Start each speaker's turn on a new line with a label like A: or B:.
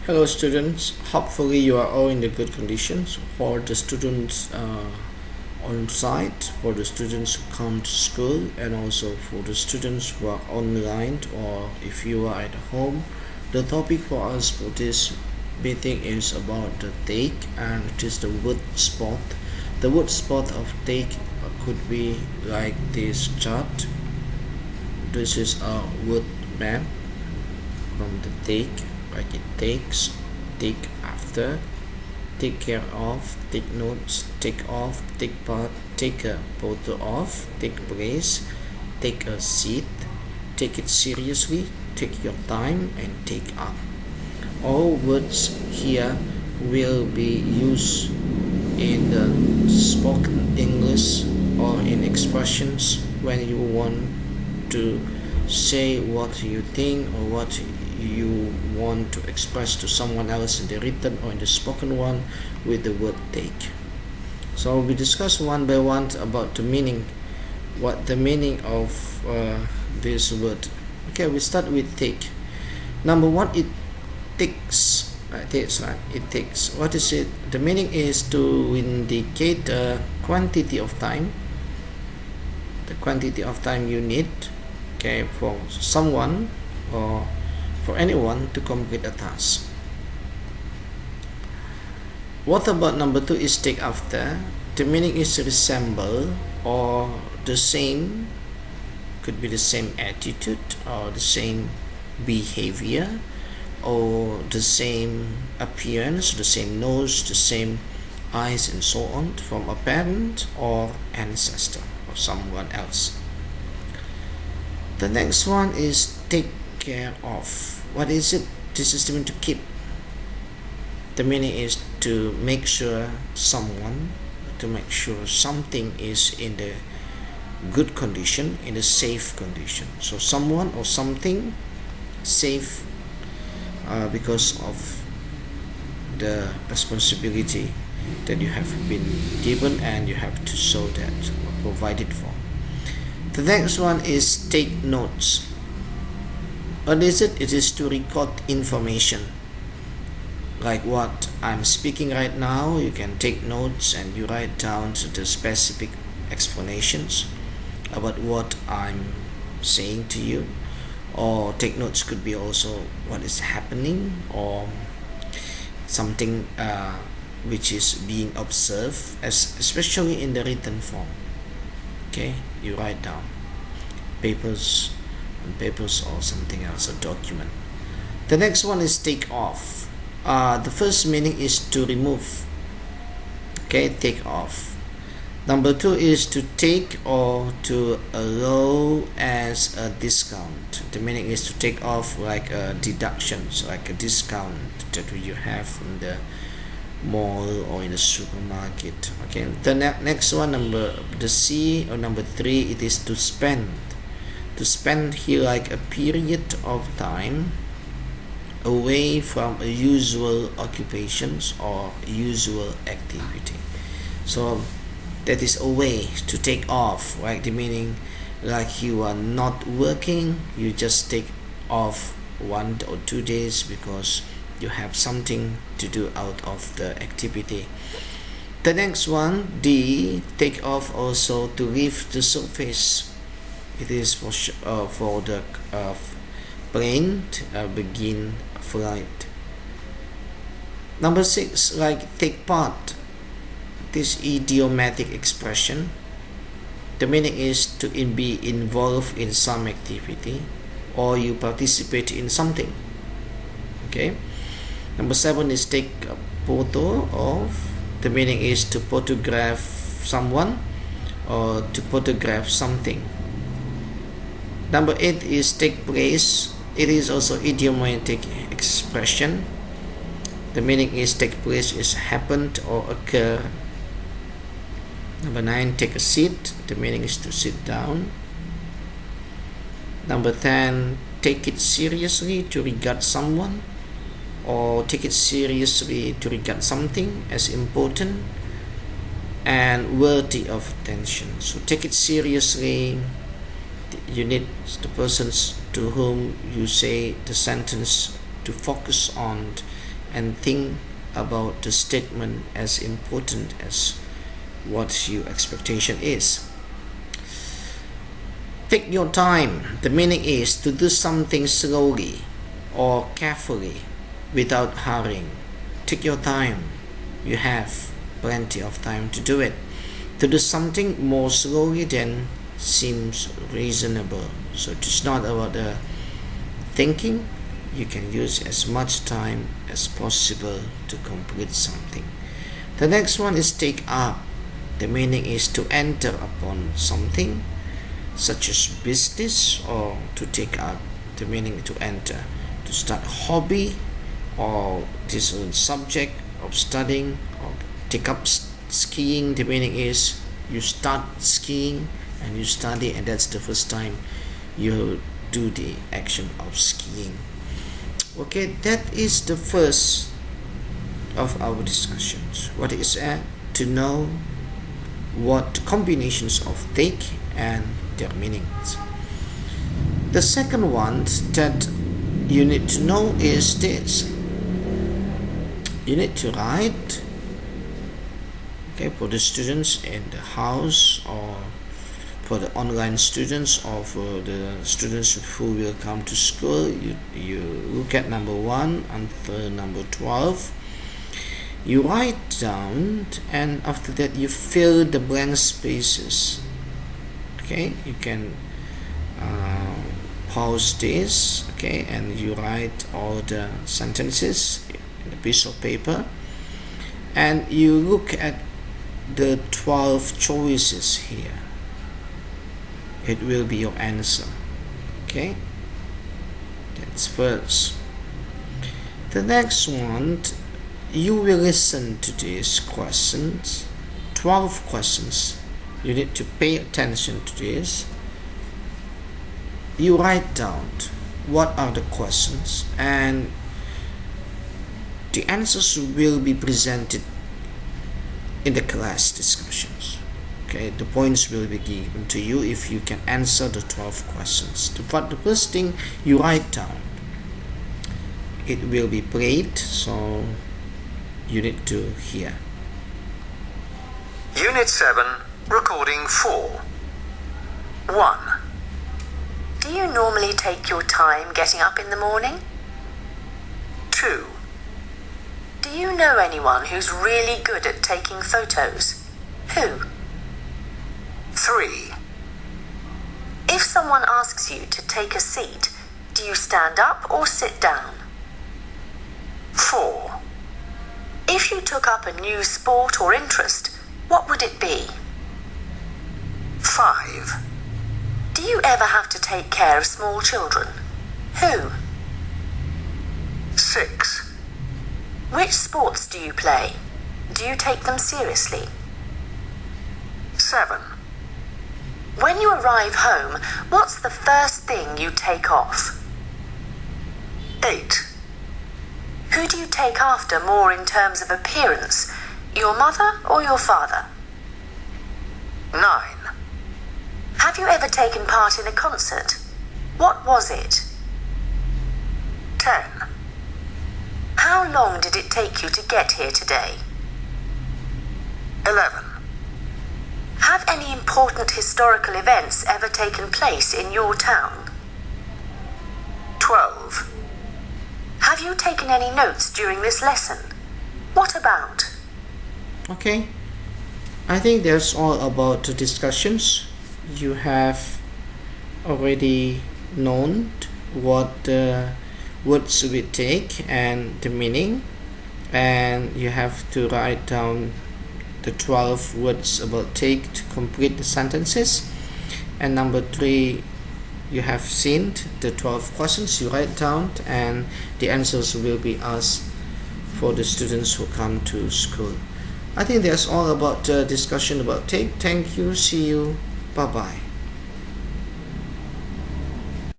A: Hello students, hopefully you are all in the good conditions. For the students on site, for the students who come to school, and also for the students who are online, or if you are at home. The topic for us for this meeting is about the take, and it is the word spot. The word spot of take could be like this chart. This is a word map from the take, like it takes, take after, take care of, take notes, take off, take part, take a photo of, take place, take a seat, take it seriously, take your time, and take up. All words here will be used in the spoken English or in expressions when you want to say what you think or what you want to express to someone else in the written or in the spoken one with the word take. So we discuss one by one about the meaning, what the meaning of this word. Okay, we start with take. Number one, it takes. It takes. What is it? The meaning is to indicate the quantity of time. The quantity of time you need, okay, for someone or for anyone to complete a task. What about number two is take after? The meaning is resemble or the same, could be the same attitude or the same behavior or the same appearance, the same nose, the same eyes, and so on, from a parent or ancestor or someone else. The next one is take care of. What is it? This is meant to keep. The meaning is to make sure someone, to make sure something is in the good condition, in a safe condition. So someone or something safe because of the responsibility that you have been given and you have to show that or provide it for. The next one is take notes. What is it? It is to record information. Like what I'm speaking right now, you can take notes and you write down the specific explanations about what I'm saying to you. Or take notes could be also what is happening or something which is being observed, especially in the written form. Okay, you write down papers or something else, a document. The next one is take off. The first meaning is to remove. Okay, take off. Number two is to take or to allow as a discount. The meaning is to take off like a deduction, so like a discount that you have from the mall or in the supermarket. Okay, the next one, the C or number three, it is to spend. To spend here like a period of time away from a usual occupations or usual activity. So that is a way to take off, right? The meaning like you are not working, you just take off 1 or 2 days because you have something to do out of the activity. The next one, D, take off also to leave the surface. It is for the plane begin flight. Number 6, like take part. This idiomatic expression. The meaning is to be involved in some activity or you participate in something. Okay. Number 7 is take a photo of. The meaning is to photograph someone or to photograph something. Number 8 is take place. It is also idiomatic expression. The meaning is take place is happened or occur. Number 9, take a seat. The meaning is to sit down. Number 10, take it seriously, to regard someone or take it seriously to regard something as important and worthy of attention. So take it seriously. You need the persons to whom you say the sentence to focus on and think about the statement as important as what your expectation is. Take your time. The meaning is to do something slowly or carefully without hurrying. Take your time. You have plenty of time to do it. To do something more slowly then seems reasonable. So it's not about the thinking. You can use as much time as possible to complete something. The next one is take up. The meaning is to enter upon something such as business, or to take up. The meaning to enter, to start a hobby or this subject of studying, or take up skiing. The meaning is you start skiing and you study, and that's the first time you do the action of skiing. Okay, that is the first of our discussions. What is to know what combinations of take and their meanings. The second one that you need to know is this. You need to write, okay, for the students in the house, or for the online students, or for the students who will come to school. You look at number 1 until number 12. You write down, and after that you fill the blank spaces. Okay, you can pause this, okay, and you write all the sentences in a piece of paper, and you look at the 12 choices here. It will be your answer. Okay, that's first. The next one, you will listen to these questions, 12 questions. You need to pay attention to this. You write down what are the questions, and the answers will be presented in the class discussions. Okay, the points will be given to you if you can answer the 12 questions. But the first thing you write down, it will be played, so you need to hear.
B: Unit 7, recording 4. 1.
C: Do you normally take your time getting up in the morning?
B: 2.
C: Do you know anyone who's really good at taking photos? Who?
B: 3.
C: If someone asks you to take a seat, do you stand up or sit down?
B: 4.
C: If you took up a new sport or interest, what would it be?
B: 5.
C: Do you ever have to take care of small children? Who?
B: 6.
C: Which sports do you play? Do you take them seriously?
B: 7.
C: When you arrive home, what's the first thing you take off?
B: 8.
C: Who do you take after more in terms of appearance, your mother or your father?
B: 9.
C: Have you ever taken part in a concert? What was it?
B: 10.
C: How long did it take you to get here today?
B: 11.
C: Have any important historical events ever taken place in your town?
B: 12.
C: Have you taken any notes during this lesson? What about?
A: Okay, I think that's all about the discussions. You have already known what the words we take and the meaning, and you have to write down the 12 words about take to complete the sentences. And number 3, you have seen the 12 questions. You write down, and the answers will be asked for the students who come to school. I think that's all about the discussion about take. Thank you. See you. Bye bye.